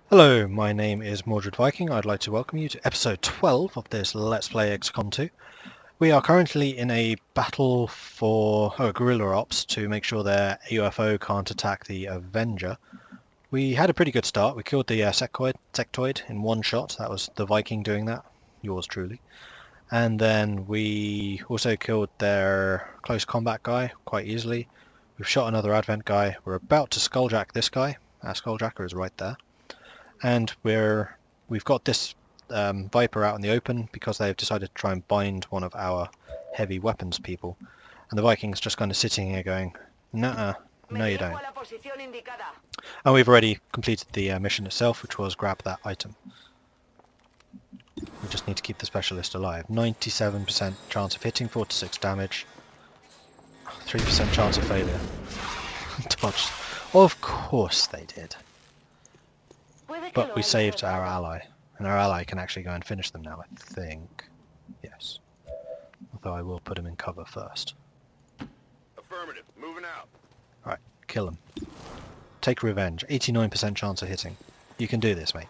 Hello, my name is Mordred Viking. I'd like to welcome you to episode 12 of this Let's Play XCOM 2. We are currently in a battle for Guerilla Ops to make sure their UFO can't attack the Avenger. We had a pretty good start. We killed the sectoid in one shot. That was the Viking doing that. Yours truly. And then we also killed their close combat guy quite easily. We've shot another Advent guy. We're about to skulljack this guy. Our skulljacker is right there. And we've got this Viper out in the open because they've decided to try and bind one of our heavy weapons people. And the Viking's just kind of sitting here going, "Nuh-uh, no you don't." And we've already completed the mission itself, which was grab that item. We just need to keep the specialist alive. 97% chance of hitting, 4 to 6 damage, 3% chance of failure. Dodged. Of course they did. But we saved our ally, and our ally can actually go and finish them now, I think. Yes. Although I will put him in cover first. Affirmative. Moving out. Alright, kill him. Take revenge. 89% chance of hitting. You can do this, mate.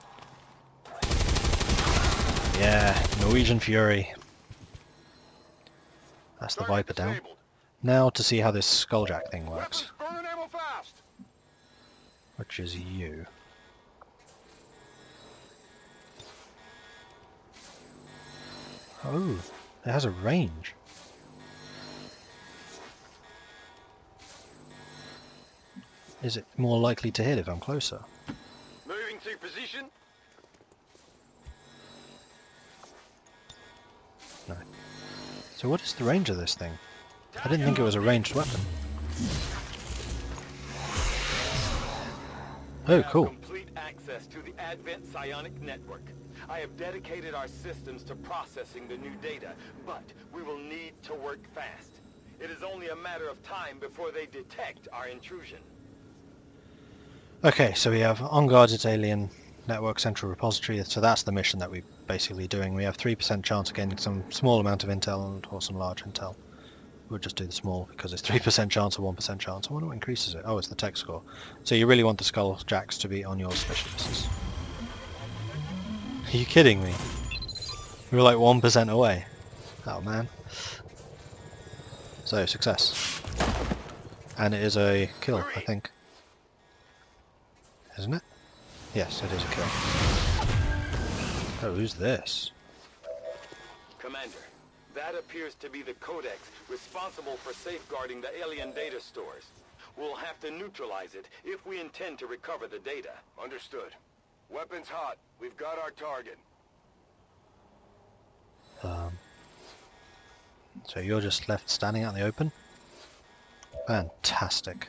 Yeah, Norwegian Fury. That's the Viper down. Now to see how this skulljack thing works. Which is you. Oh, it has a range. Is it more likely to hit if I'm closer? Moving to position. No. So what is the range of this thing? I didn't think it was a ranged weapon. Oh, cool. Complete access to the Advent psionic network. I have dedicated our systems to processing the new data, but we will need to work fast. It is only a matter of time before they detect our intrusion. Okay, so we have unguarded alien network central repository, so that's the mission that we're basically doing. We have 3% chance of getting some small amount of intel or some large intel. We'll just do the small because it's 3% chance or 1% chance. I wonder what increases it. Oh, it's the tech score. So you really want the skulljacks to be on your specialists. Are you kidding me? We were like 1% away. Oh man. So, success. And it is a kill, I think. Isn't it? Yes, it is a kill. Oh, who's this? Commander, that appears to be the Codex responsible for safeguarding the alien data stores. We'll have to neutralize it if we intend to recover the data. Understood. Weapons hot. We've got our target. So you're just left standing out in the open? Fantastic.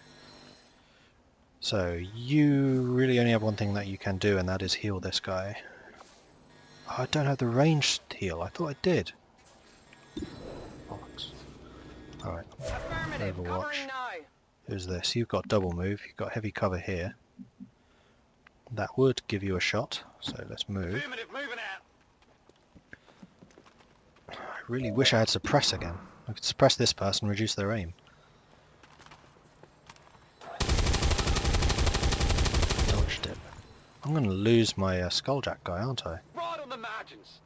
So you really only have one thing that you can do, and that is heal this guy. Oh, I don't have the ranged heal. I thought I did. Bollocks. Alright. Overwatch. Who's this? You've got double move. You've got heavy cover here. That would give you a shot, so let's move. Moving out. I really wish I had suppress again. I could suppress this person and reduce their aim. Dodged it. I'm going to lose my skulljack guy, aren't I? Right on the margins.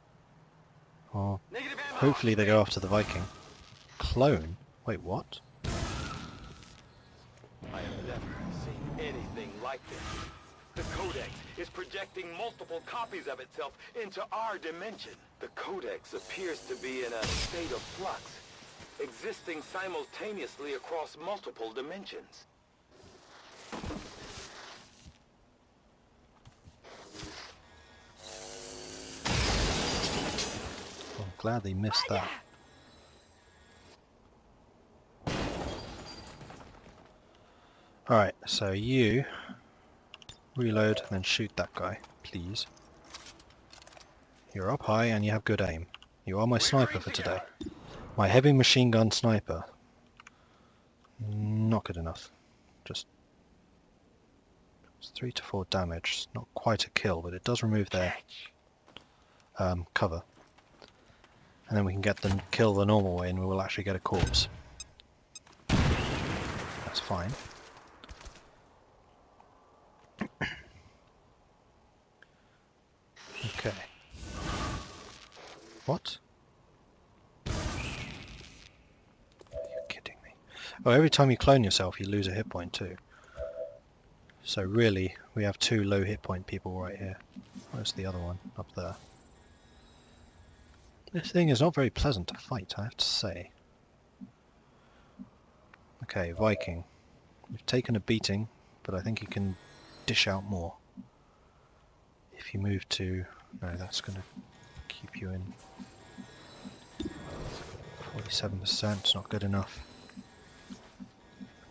Well, hopefully they go after the Viking. Clone? Wait, what? I have never seen anything like this. The Codex is projecting multiple copies of itself into our dimension. The Codex appears to be in a state of flux, existing simultaneously across multiple dimensions. I'm glad they missed that. Alright, so you reload and then shoot that guy, please. You're up high and you have good aim. You are my sniper for today. My heavy machine gun sniper. Not good enough. Just it's 3 to 4 damage. It's not quite a kill, but it does remove their cover. And then we can get them kill the normal way and we will actually get a corpse. That's fine. Okay. What? Are you kidding me? Oh, every time you clone yourself you lose a hit point too. So really, we have two low hit point people right here. Where's the other one? Up there. This thing is not very pleasant to fight, I have to say. Okay, Viking. You've taken a beating, but I think you can dish out more. If you move to... No, that's going to keep you in. 47%, it's not good enough.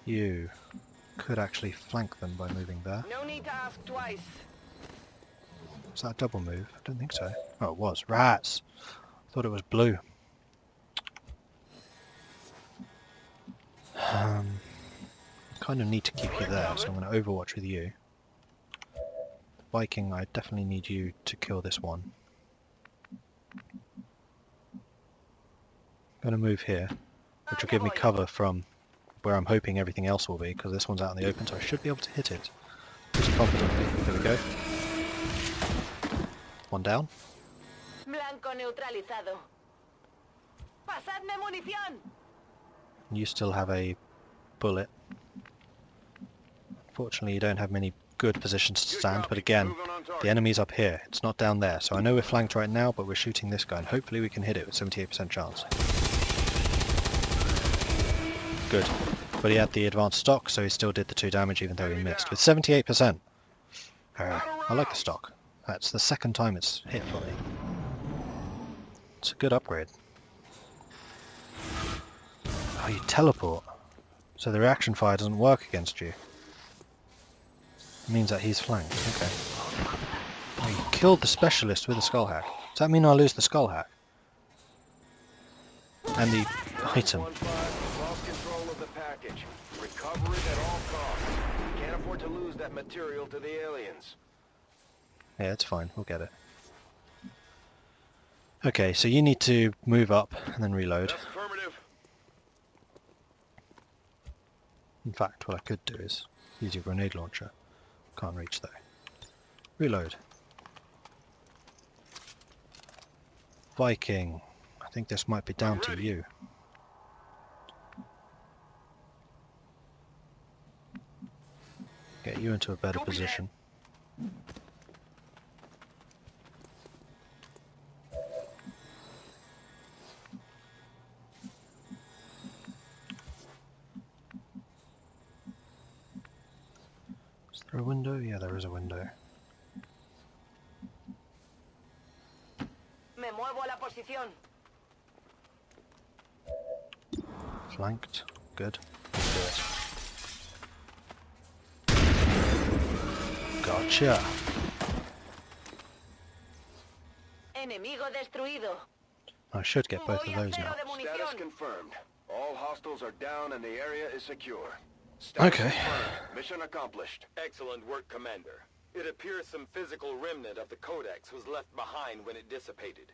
You could actually flank them by moving there. No need to ask twice. Was that a double move? I don't think so. Oh, it was. Rats! Thought it was blue. Kind of need to keep you there, so I'm going to overwatch with you. Viking, I definitely need you to kill this one. I'm going to move here, which will give me cover from where I'm hoping everything else will be, because this one's out in the open, so I should be able to hit it pretty confidently. There we go. One down. Blanco neutralizado. Pasadme munición. You still have a bullet. Unfortunately, you don't have many good positions to stand, but again, the enemy's up here. It's not down there, so I know we're flanked right now, but we're shooting this guy, and hopefully we can hit it with 78% chance. Good. But he had the advanced stock, so he still did the 2 damage even though he missed. With 78%. I like the stock. That's the second time it's hit for me. It's a good upgrade. Oh, you teleport. So the reaction fire doesn't work against you. It means that he's flanked. Okay. Oh, you killed the specialist with a skull hack. Does that mean I'll lose the skull hack? And the item. Recover it at all costs. Can't afford to lose that material to the aliens. Yeah, it's fine. We'll get it. Okay, so you need to move up and then reload. Affirmative. In fact, what I could do is use your grenade launcher. Can't reach though. Reload. Viking. I think this might be down to you. Get you into a better position. Is there a window? Yeah, there is a window. Me muevo a la posición. Flanked. Good. Let's do it. Gotcha. Enemigo destruido. I should get both of Voy a those cero now. de munición. Status confirmed. All hostiles are down and the area is secure. Okay. Confirmed. Mission accomplished. Excellent work, Commander. It appears some physical remnant of the Codex was left behind when it dissipated.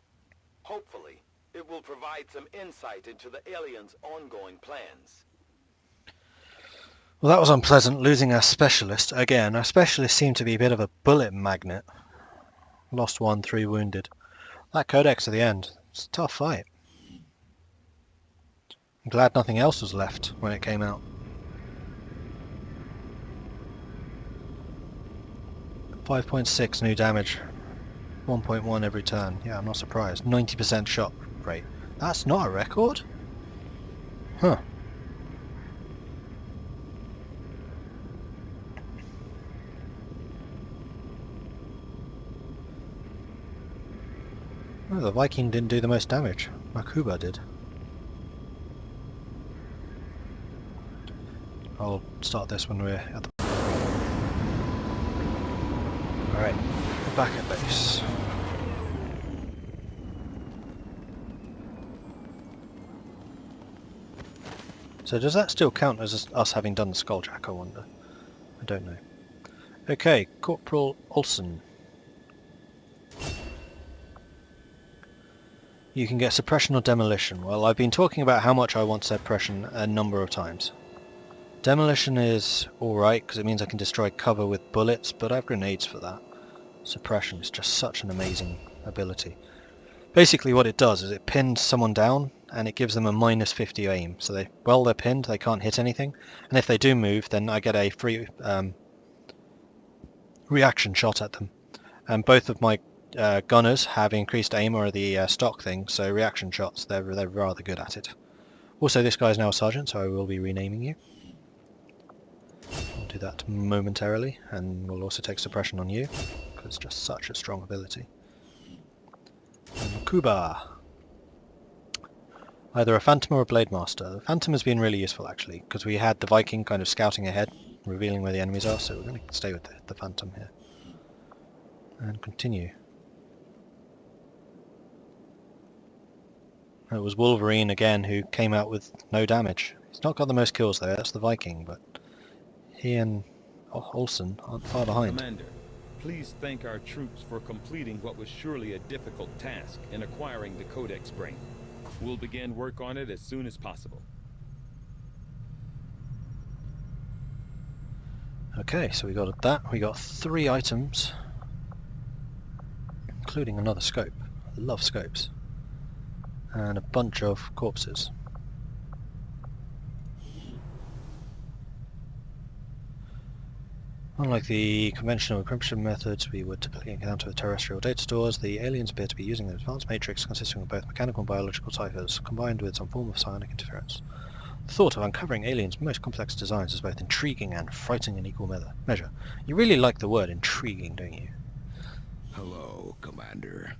Hopefully, it will provide some insight into the aliens' ongoing plans. Well, that was unpleasant, losing our specialist. Again, our specialist seemed to be a bit of a bullet magnet. Lost 1, 3 wounded. That Codex at the end, it's a tough fight. I'm glad nothing else was left when it came out. 5.6 new damage. 1.1 every turn. Yeah, I'm not surprised. 90% shot rate. That's not a record? Huh. Oh, the Viking didn't do the most damage. Makuba did. I'll start this when we're at the... Alright, we're back at base. So does that still count as us having done the Skulljack, I wonder? I don't know. Okay, Corporal Olsen. You can get suppression or demolition. Well, I've been talking about how much I want suppression a number of times. Demolition is alright, because it means I can destroy cover with bullets, but I have grenades for that. Suppression is just such an amazing ability. Basically what it does is it pins someone down and it gives them a -50 aim. So while they're pinned, they can't hit anything. And if they do move, then I get a free reaction shot at them. And both of my gunners have increased aim or the stock thing, so reaction shots, they're rather good at it. Also, this guy is now a sergeant, so I will be renaming you. I'll do that momentarily, and we'll also take suppression on you, because it's just such a strong ability. And Kuba. Either a Phantom or a Blade Master. The Phantom has been really useful actually, because we had the Viking kind of scouting ahead, revealing where the enemies are, so we're going to stay with the Phantom here. And continue. It was Wolverine again who came out with no damage. He's not got the most kills though, that's the Viking, but he and Olsen aren't far behind. Commander, please thank our troops for completing what was surely a difficult task in acquiring the Codex brain. We'll begin work on it as soon as possible. Okay, so we got that. We got 3 items, including another scope. I love scopes. And a bunch of corpses. Unlike the conventional encryption methods we would typically encounter with terrestrial data stores, the aliens appear to be using an advanced matrix consisting of both mechanical and biological ciphers, combined with some form of psionic interference. The thought of uncovering aliens' most complex designs is both intriguing and frightening in equal measure. You really like the word intriguing, don't you? Hello, Commander.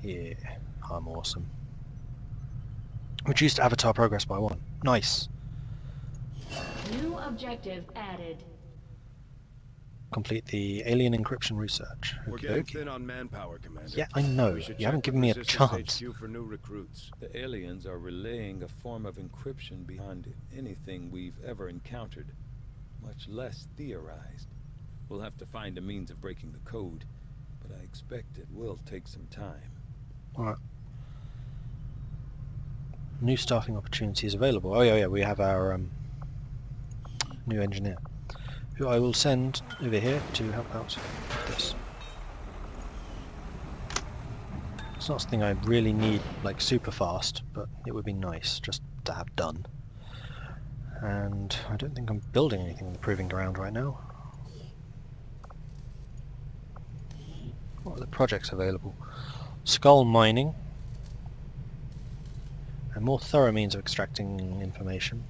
Yeah, I'm awesome. Reduced avatar progress by 1. Nice. New objective added. Complete the alien encryption research. We're getting thin on manpower, Commander. Yeah, I know. We should You haven't check given me a Resistance chance. HQ for new recruits. The aliens are relaying a form of encryption beyond anything we've ever encountered, much less theorized. We'll have to find a means of breaking the code, but I expect it will take some time. Alright. New staffing opportunities available. Oh yeah, we have our new engineer, who I will send over here to help out with this. It's not something I really need like super fast, but it would be nice just to have done. And I don't think I'm building anything in the proving ground right now. What are the projects available? Skull mining. A more thorough means of extracting information.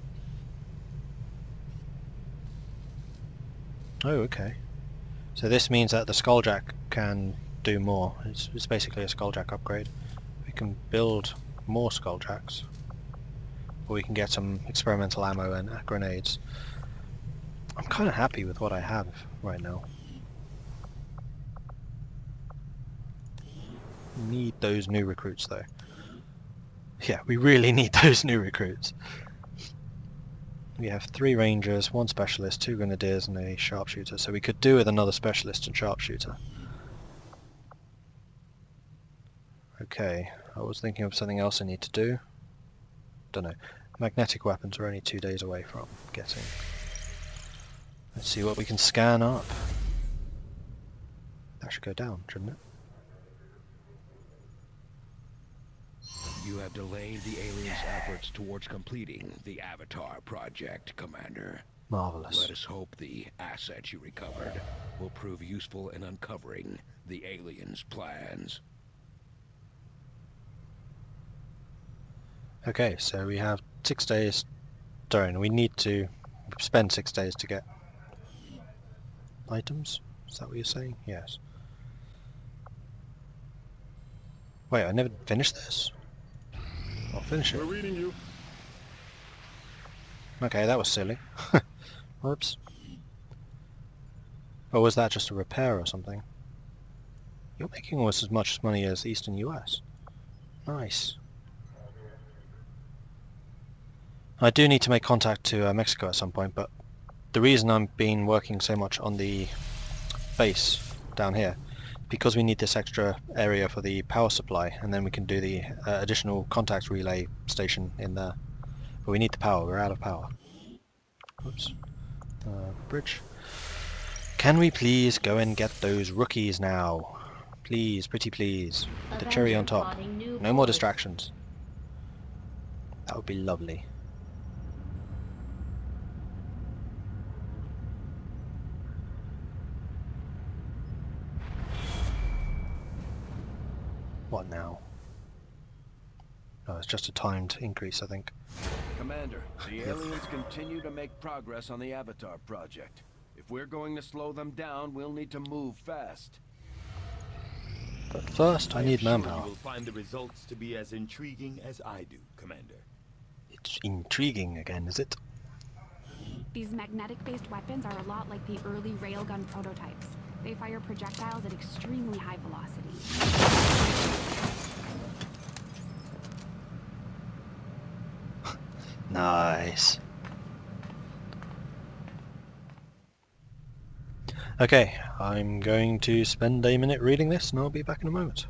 Oh, okay. So this means that the Skulljack can do more. It's basically a Skulljack upgrade. We can build more Skulljacks, or we can get some experimental ammo and grenades. I'm kind of happy with what I have right now. Need those new recruits though. Yeah, we really need those new recruits. We have 3 rangers, 1 specialist, 2 grenadiers and a sharpshooter, so we could do with another specialist and sharpshooter. Okay, I was thinking of something else I need to do. Don't know. Magnetic weapons are only 2 days away from getting. Let's see what we can scan up. That should go down, shouldn't it? You have delayed the aliens' efforts towards completing the Avatar project, Commander. Marvelous. Let us hope the assets you recovered will prove useful in uncovering the aliens' plans. Okay, so we have 6 days. Sorry, we need to spend 6 days to get items. Is that what you're saying? Yes. Wait, I never finished this. I'll finish it. We're reading you. Okay, that was silly. Whoops. Or was that just a repair or something? You're making almost as much money as Eastern US. Nice. I do need to make contact to Mexico at some point, but the reason I've been working so much on the base down here, because we need this extra area for the power supply, and then we can do the additional contact relay station in there. But we need the power, we're out of power. Oops. Bridge. Can we please go and get those rookies now? Please, pretty please. With the cherry on top. No more distractions. That would be lovely. What now? Oh, it's just a timed increase, I think. Commander, the aliens continue to make progress on the Avatar project. If we're going to slow them down, we'll need to move fast. But first, I need Sure manpower. you will find the results to be as intriguing as I do, Commander. It's intriguing again, is it? These magnetic-based weapons are a lot like the early railgun prototypes. They fire projectiles at extremely high velocity. Nice. Okay, I'm going to spend a minute reading this and I'll be back in a moment.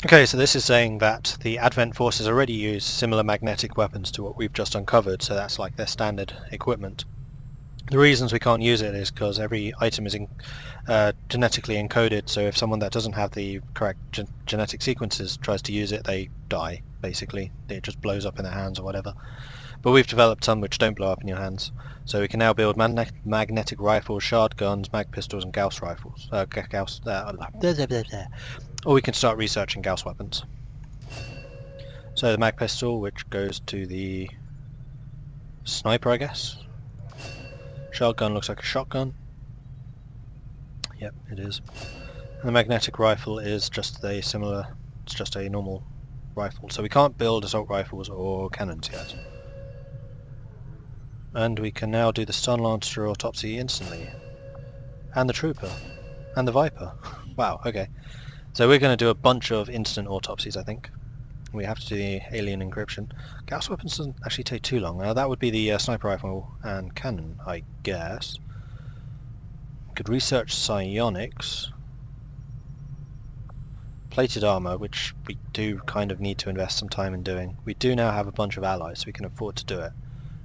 Okay, so this is saying that the Advent forces already use similar magnetic weapons to what we've just uncovered, so that's like their standard equipment. The reasons we can't use it is because every item is genetically encoded, so if someone that doesn't have the correct genetic sequences tries to use it, they die, basically. It just blows up in their hands or whatever. But we've developed some which don't blow up in your hands, so we can now build magnetic rifles, shard guns, mag pistols and Gauss rifles. Or we can start researching Gauss weapons. So the mag pistol, which goes to the sniper, I guess. Shotgun looks like a shotgun. Yep, it is. And the magnetic rifle is just a similar, it's just a normal rifle. So we can't build assault rifles or cannons yet. And we can now do the stun lancer autopsy instantly. And the trooper. And the viper. Wow, okay. So we're going to do a bunch of instant autopsies, I think. We have to do the alien encryption. Gauss weapons doesn't actually take too long. That would be the sniper rifle and cannon, I guess. We could research psionics. Plated armor, which we do kind of need to invest some time in doing. We do now have a bunch of allies, so we can afford to do it.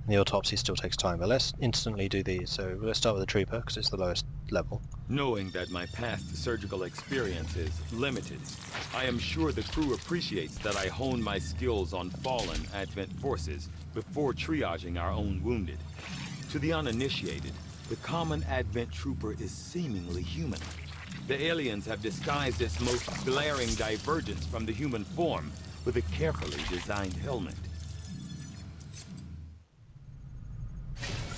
And the autopsy still takes time, but let's instantly do these. So let's start with the trooper, because it's the lowest level. Knowing that my past surgical experience is limited, I am sure the crew appreciates that I hone my skills on fallen Advent forces before triaging our own wounded. To the uninitiated, the common Advent trooper is seemingly human. The aliens have disguised its most glaring divergence from the human form with a carefully designed helmet.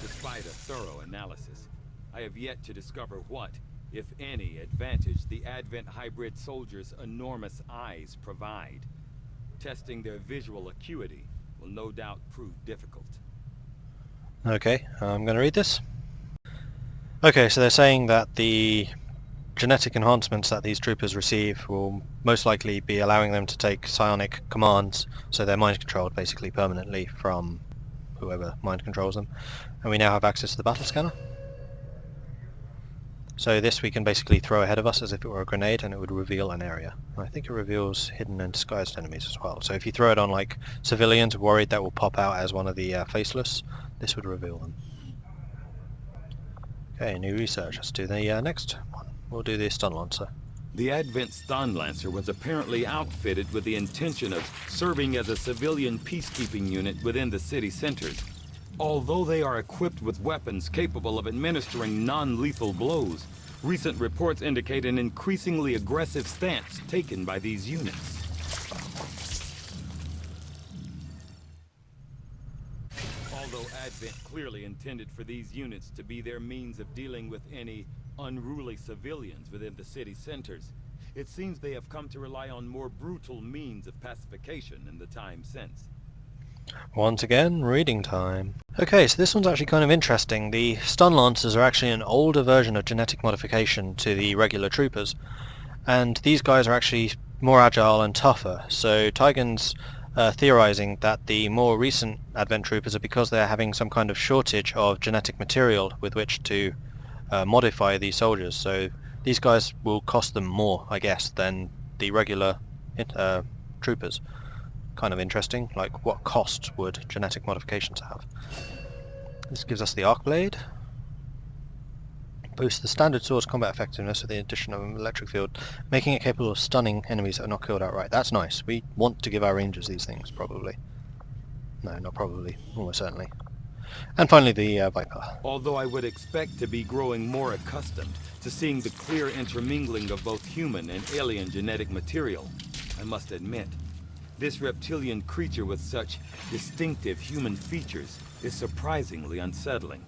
Despite a thorough analysis, I have yet to discover what, if any, advantage the Advent hybrid soldiers' enormous eyes provide. Testing their visual acuity will no doubt prove difficult. Okay, I'm going to read this. Okay, so they're saying that the genetic enhancements that these troopers receive will most likely be allowing them to take psionic commands, so they're mind controlled basically permanently from whoever mind controls them. And we now have access to the battle scanner. So this we can basically throw ahead of us as if it were a grenade and it would reveal an area. And I think it reveals hidden and disguised enemies as well. So if you throw it on like civilians worried that will pop out as one of the faceless, this would reveal them. Okay, new research. Let's do the next one. We'll do the stun lancer. The Advent Stun Lancer was apparently outfitted with the intention of serving as a civilian peacekeeping unit within the city centers. Although they are equipped with weapons capable of administering non-lethal blows, recent reports indicate an increasingly aggressive stance taken by these units. Although Advent clearly intended for these units to be their means of dealing with any unruly civilians within the city centers, it seems they have come to rely on more brutal means of pacification in the time since. Once again, reading time. Okay, so this one's actually kind of interesting. The stun lancers are actually an older version of genetic modification to the regular troopers, and these guys are actually more agile and tougher. So Tygan's theorizing that the more recent Advent troopers are because they're having some kind of shortage of genetic material with which to modify these soldiers. So these guys will cost them more, I guess, than the regular troopers. Kind of interesting, like what cost would genetic modifications have? This gives us the arc blade, Boost the standard sword's combat effectiveness with the addition of an electric field, making it capable of stunning enemies that are not killed outright. That's nice. We want to give our rangers these things, probably. No, not probably. Almost certainly. And finally the Viper. Although I would expect to be growing more accustomed to seeing the clear intermingling of both human and alien genetic material, I must admit, this reptilian creature with such distinctive human features is surprisingly unsettling.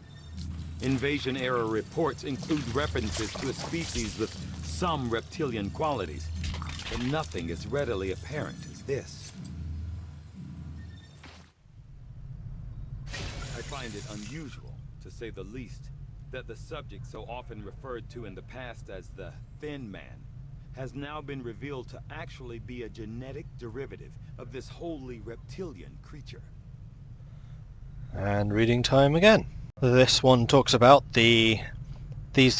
Invasion-era reports include references to a species with some reptilian qualities, but nothing as readily apparent as this. I find it unusual, to say the least, that the subject so often referred to in the past as the Thin Man has now been revealed to actually be a genetic derivative of this wholly reptilian creature. And reading time again. This one talks about these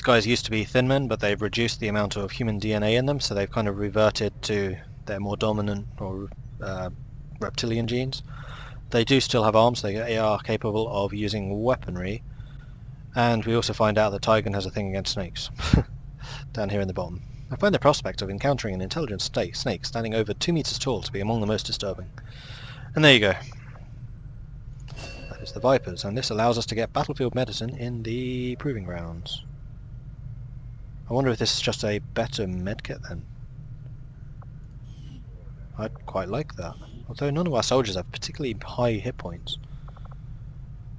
guys used to be thin men, but they've reduced the amount of human DNA in them, so they've kind of reverted to their more dominant or reptilian genes. They do still have arms, they are capable of using weaponry, and we also find out that Tygan has a thing against snakes, down here in the bottom. I find the prospect of encountering an intelligent snake standing over 2 meters tall to be among the most disturbing. And there you go. That is the Vipers, and this allows us to get battlefield medicine in the proving grounds. I wonder if this is just a better medkit then. I'd quite like that. Although none of our soldiers have particularly high hit points.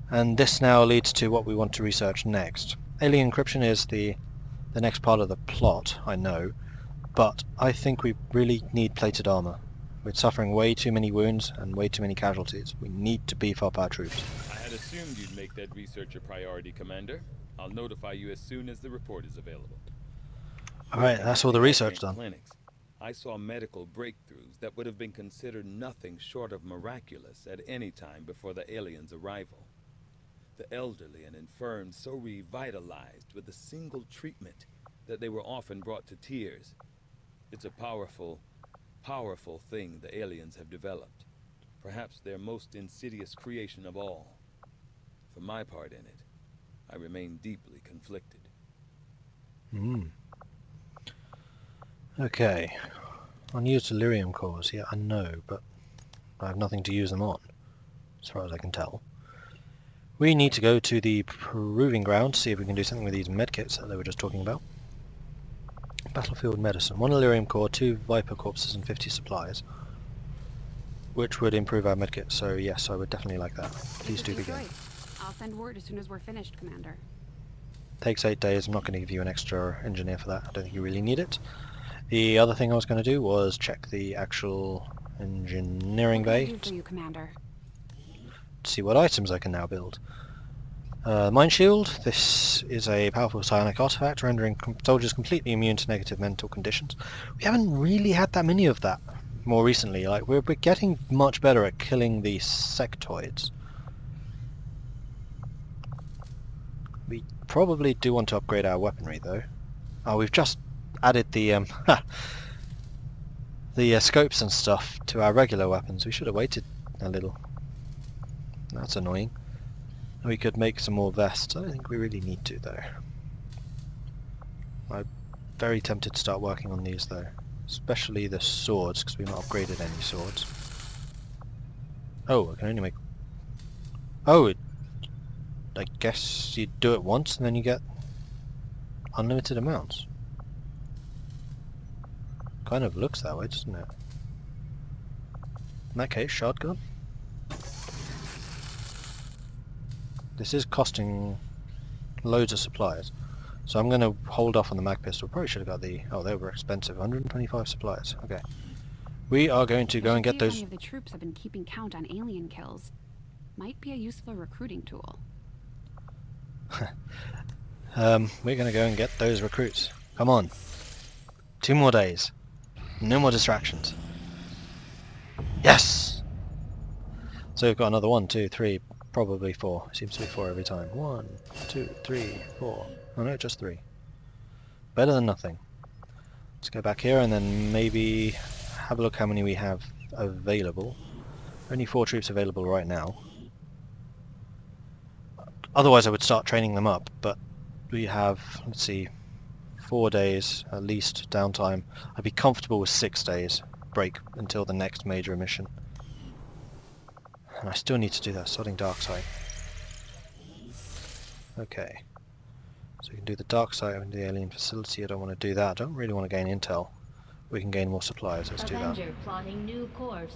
And this now leads to what we want to research next. Alien encryption is the next part of the plot, I know, but I think we really need plated armor. We're suffering way too many wounds and way too many casualties. We need to beef up our troops. I had assumed you'd make that research a priority, Commander. I'll notify you as soon as the report is available. Alright, that's all the research done. Clinics, I saw medical breakthroughs that would have been considered nothing short of miraculous at any time before the aliens' arrival. The elderly and infirm so revitalized with a single treatment that they were often brought to tears. It's a powerful thing the aliens have developed. Perhaps their most insidious creation of all. For my part in it, I remain deeply conflicted. Okay. Unused delirium cores, yeah, I know, but I have nothing to use them on, as far as I can tell. We need to go to the proving ground to see if we can do something with these medkits that they were just talking about. Battlefield medicine. 1 delirium core, 2 Viper corpses and 50 supplies. Which would improve our medkit, so yes, I would definitely like that. Please do begin. I'll send word as soon as we're finished, Commander. Takes 8 days, I'm not going to give you an extra engineer for that, I don't think you really need it. The other thing I was going to do was check the actual engineering bay. What can I do for you, Commander? See what items I can now build. Mind Shield. This is a powerful psionic artifact, rendering soldiers completely immune to negative mental conditions. We haven't really had that many of that more recently. Like we're getting much better at killing the sectoids. We probably do want to upgrade our weaponry though. Oh, we've just added the scopes and stuff to our regular weapons. We should have waited a little. That's annoying. We could make some more vests. I don't think we really need to though. I'm very tempted to start working on these though. Especially the swords, because we've not upgraded any swords. Oh, I can only make... Oh, I guess you do it once and then you get unlimited amounts. Kind of looks that way, doesn't it? In that case, shotgun. This is costing loads of supplies, so I'm going to hold off on the mag pistol. Probably should have got the... Oh, they were expensive. 125 supplies. Okay. We are going to go and get those... Any of the troops have been keeping count on alien kills. Might be a useful recruiting tool. We're going to go and get those recruits. Come on. 2 more days. No more distractions. Yes! So we've got another 1, 2, 3... Probably 4. Seems to be 4 every time. 1, 2, 3, 4. Oh no, just 3. Better than nothing. Let's go back here and then maybe have a look how many we have available. Only 4 troops available right now. Otherwise I would start training them up, but we have, let's see, 4 days at least downtime. I'd be comfortable with 6 days break until the next major mission. And I still need to do that sodding dark site. Okay. So we can do the dark site and the alien facility. I don't want to do that. I don't really want to gain intel. We can gain more supplies. Let's do that. Avenger plotting new course.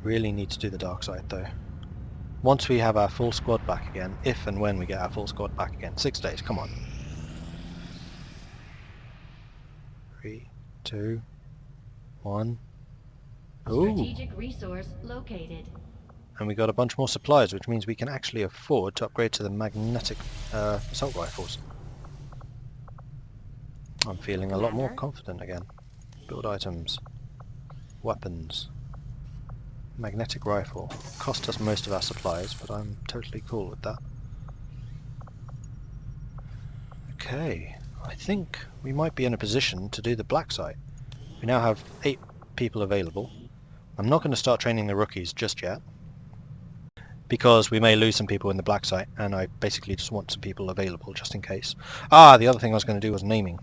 Really need to do the dark side though. Once we have our full squad back again, if and when we get our full squad back again. 6 days, come on. 3, 2, 1. Ooh. Strategic resource located. And we got a bunch more supplies, which means we can actually afford to upgrade to the magnetic assault rifles. I'm feeling a lot more confident again. Build items. Weapons. Magnetic rifle. Cost us most of our supplies, but I'm totally cool with that. Okay, I think we might be in a position to do the black site. We now have 8 people available. I'm not going to start training the rookies just yet, because we may lose some people in the black site, and I basically just want some people available just in case. The other thing I was going to do was naming.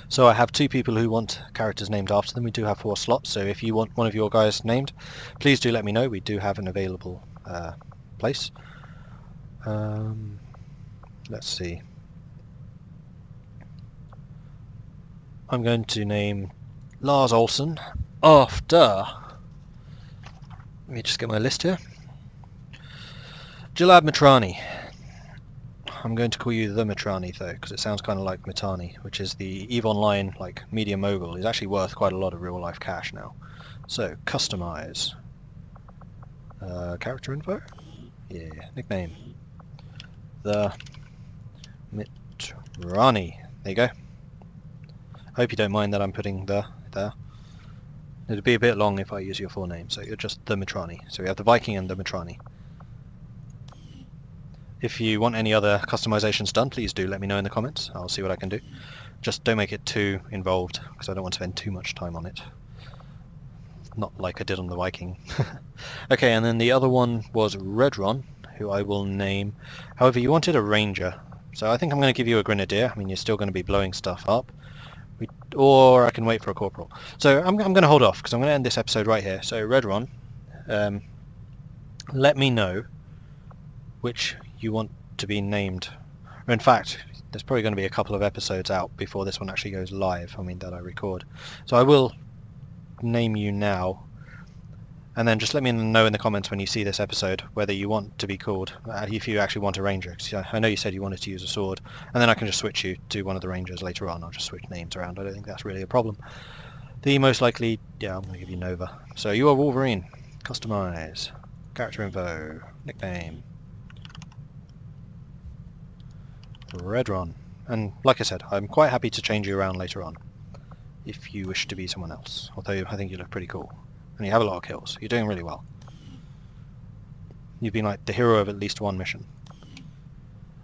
So I have 2 people who want characters named after them. We do have 4 slots, so if you want one of your guys named, please do let me know. We do have an available place. Let's see. I'm going to name Lars Olsen after... Let me just get my list here. Jalad Mitrani. I'm going to call you the Mitrani though, because it sounds kind of like Mitani, which is the EVE Online like media mogul. He's actually worth quite a lot of real life cash now. So customize. Character info? Yeah, nickname. The Mitrani. There you go. I hope you don't mind that I'm putting the there. It'd be a bit long if I use your full name, so you're just the Mitrani. So we have the Viking and the Mitrani. If you want any other customizations done, please do let me know in the comments. I'll see what I can do. Just don't make it too involved, because I don't want to spend too much time on it. Not like I did on the Viking. Okay, and then the other one was Redron, who I will name... However, you wanted a Ranger, so I think I'm going to give you a Grenadier. I mean, you're still going to be blowing stuff up. Or I can wait for a Corporal. So I'm going to hold off, because I'm going to end this episode right here. So Redron, let me know which you want to be named. Or in fact, there's probably going to be a couple of episodes out before this one actually goes live, I mean that I record. So I will name you now, and then just let me know in the comments when you see this episode whether you want to be called, if you actually want a Ranger, because I know you said you wanted to use a sword, and then I can just switch you to one of the Rangers later on. I'll just switch names around. I don't think that's really a problem. The most likely, yeah, I'm going to give you Nova. So you are Wolverine. Customize. Character info. Nickname. Redron. And like I said, I'm quite happy to change you around later on if you wish to be someone else, although I think you look pretty cool and you have a lot of kills. You're doing really well. You've been like the hero of at least one mission.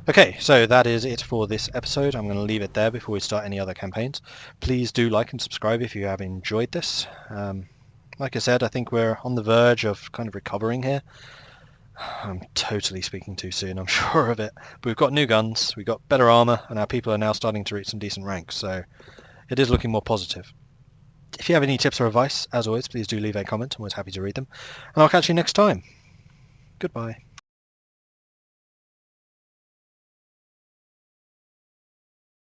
Okay, so that is it for this episode. I'm going to leave it there before we start any other campaigns. Please do like and subscribe if you have enjoyed this. Like I said, I think we're on the verge of kind of recovering here. I'm totally speaking too soon, I'm sure of it. But we've got new guns, we've got better armor, and our people are now starting to reach some decent ranks, so it is looking more positive. If you have any tips or advice, as always, please do leave a comment. I'm always happy to read them. And I'll catch you next time. Goodbye.